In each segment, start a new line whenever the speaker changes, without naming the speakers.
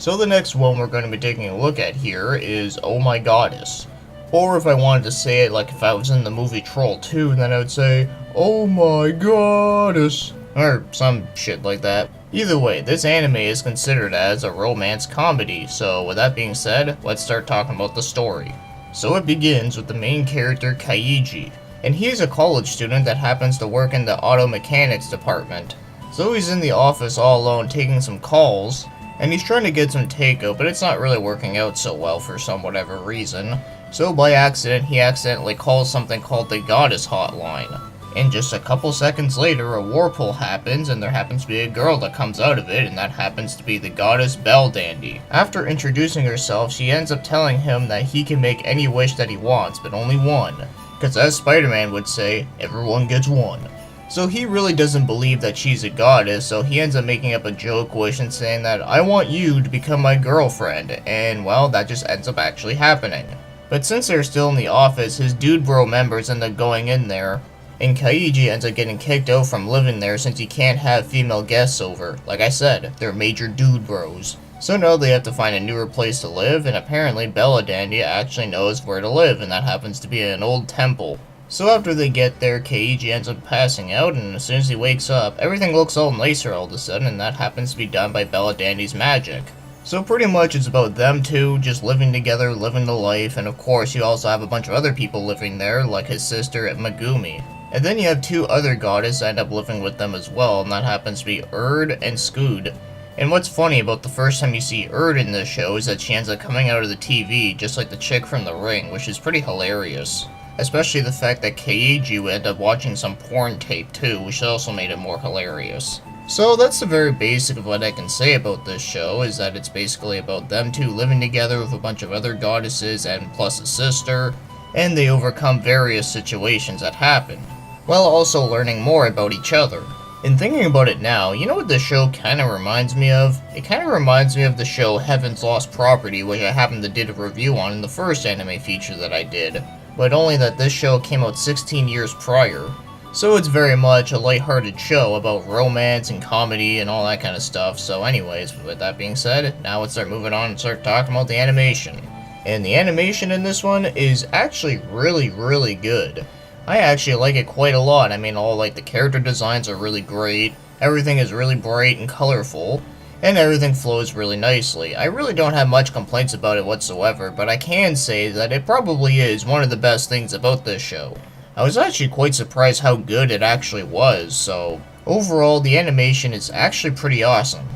So the next one we're going to be taking a look at here is Oh My Goddess. Or if I wanted to say it like if I was in the movie Troll 2, then I would say, Oh My Goddess. Or some shit like that. Either way, this anime is considered as a romance comedy, so with that being said, let's start talking about the story. So it begins with the main character Kaiji, and he is a college student that happens to work in the auto mechanics department. So he's in the office all alone taking some calls, and he's trying to get some takeout, but it's not really working out so well for some whatever reason. So by accident, he accidentally calls something called the Goddess Hotline. And just a couple seconds later, a whirlpool happens, and there happens to be a girl that comes out of it, and that happens to be the goddess Belle Dandy. After introducing herself, she ends up telling him that he can make any wish that he wants, but only one. Because as Spider-Man would say, everyone gets one. So he really doesn't believe that she's a goddess, so he ends up making up a joke wish and saying that, I want you to become my girlfriend, and well, that just ends up actually happening. But since they're still in the office, his dude bro members end up going in there, and Kaiji ends up getting kicked out from living there since he can't have female guests over. Like I said, they're major dude bros. So now they have to find a newer place to live, and apparently Bella Dandy actually knows where to live, and that happens to be an old temple. So after they get there, Kaiji ends up passing out, and as soon as he wakes up, everything looks all nicer all of a sudden, and that happens to be done by Bella Dandy's magic. So pretty much it's about them two just living together, living the life, and of course you also have a bunch of other people living there, like his sister Megumi. And then you have two other goddesses that end up living with them as well, and that happens to be Erd and Scood. And what's funny about the first time you see Erd in this show is that she ends up coming out of the TV just like the chick from The Ring, which is pretty hilarious. Especially the fact that Kaiji would end up watching some porn tape too, which also made it more hilarious. So that's the very basic of what I can say about this show, is that it's basically about them two living together with a bunch of other goddesses and plus a sister, and they overcome various situations that happen, while also learning more about each other. And thinking about it now, you know what this show kinda reminds me of? It kinda reminds me of the show Heaven's Lost Property, which I happened to did a review on in the first anime feature that I did, but only that this show came out 16 years prior. So it's very much a lighthearted show about romance and comedy and all that kind of stuff. So anyways, with that being said, now let's start moving on and start talking about the animation. And the animation in this one is actually really good. I actually like it quite a lot. I mean, all like the character designs are really great, everything is really bright and colorful, and everything flows really nicely. I really don't have much complaints about it whatsoever, but I can say that it probably is one of the best things about this show. I was actually quite surprised how good it actually was, so overall the animation is actually pretty awesome.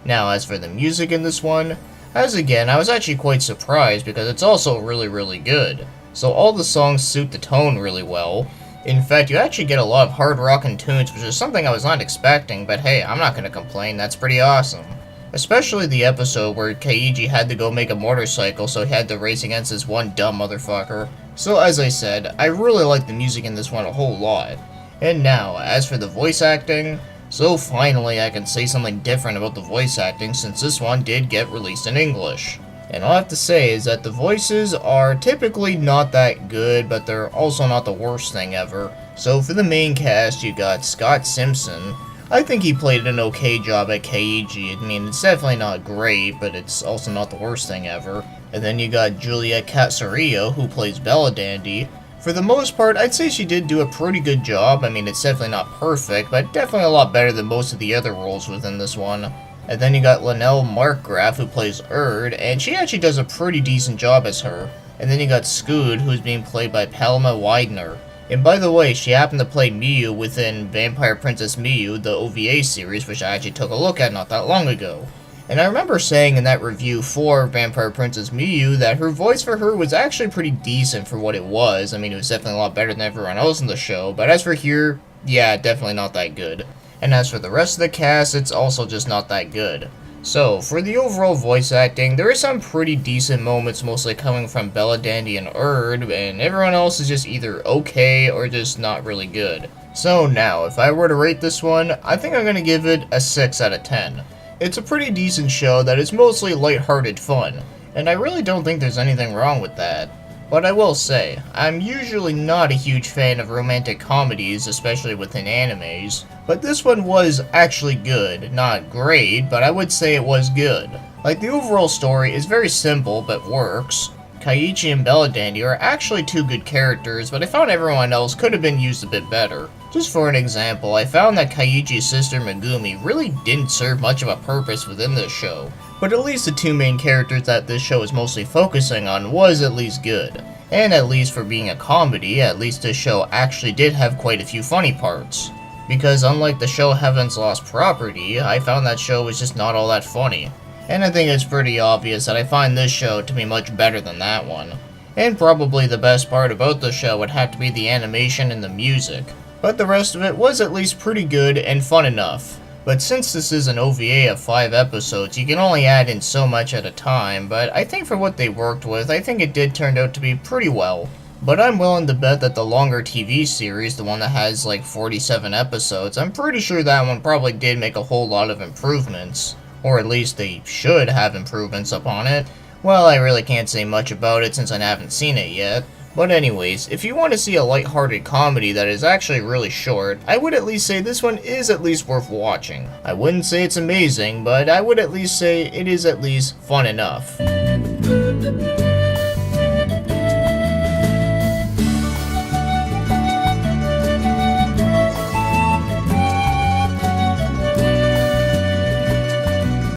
Now as for the music in this one, as again, I was actually quite surprised because it's also really good. So all the songs suit the tone really well. In fact, you actually get a lot of hard rockin' tunes, which is something I was not expecting, but hey, I'm not gonna complain, that's pretty awesome. Especially the episode where Kaiji had to go make a motorcycle, so he had to race against this one dumb motherfucker. So as I said, I really like the music in this one a whole lot. And now, as for the voice acting, so finally I can say something different about the voice acting since this one did get released in English. And all I have to say is that the voices are typically not that good, but they're also not the worst thing ever. So for the main cast, you got Scott Simpson. I think he played an okay job at Kaiji. I mean, it's definitely not great, but it's also not the worst thing ever. And then you got Juliet Casario, who plays Bella Dandy. For the most part, I'd say she did do a pretty good job. I mean, it's definitely not perfect, but definitely a lot better than most of the other roles within this one. And then you got Linnell Markgraf, who plays Erd, and she actually does a pretty decent job as her. And then you got Scood, who's being played by Palma Widener. And by the way, she happened to play Miyu within Vampire Princess Miyu, the OVA series, which I actually took a look at not that long ago. And I remember saying in that review for Vampire Princess Miyu that her voice for her was actually pretty decent for what it was. I mean, it was definitely a lot better than everyone else in the show, but as for here, yeah, definitely not that good. And as for the rest of the cast, it's also just not that good. So, for the overall voice acting, there are some pretty decent moments mostly coming from Bella Dandy and Erd, and everyone else is just either okay or just not really good. So now, if I were to rate this one, I think I'm going to give it a 6 out of 10. It's a pretty decent show that is mostly lighthearted fun, and I really don't think there's anything wrong with that. But I will say, I'm usually not a huge fan of romantic comedies, especially within animes, but this one was actually good. Not great, but I would say it was good. Like, the overall story is very simple, but works. Kaiichi and Belladandi are actually two good characters, but I found everyone else could have been used a bit better. Just for an example, I found that Kaiichi's sister Megumi really didn't serve much of a purpose within this show. But at least the two main characters that this show is mostly focusing on was at least good. And at least for being a comedy, at least this show actually did have quite a few funny parts. Because unlike the show Heaven's Lost Property, I found that show was just not all that funny. And I think it's pretty obvious that I find this show to be much better than that one. And probably the best part about the show would have to be the animation and the music. But the rest of it was at least pretty good and fun enough. But since this is an OVA of 5 episodes, you can only add in so much at a time, but I think for what they worked with, I think it did turn out to be pretty well. But I'm willing to bet that the longer TV series, the one that has like 47 episodes, I'm pretty sure that one probably did make a whole lot of improvements. Or at least they should have improvements upon it. Well, I really can't say much about it since I haven't seen it yet. But anyways, if you want to see a lighthearted comedy that is actually really short, I would at least say this one is at least worth watching. I wouldn't say it's amazing, but I would at least say it is at least fun enough.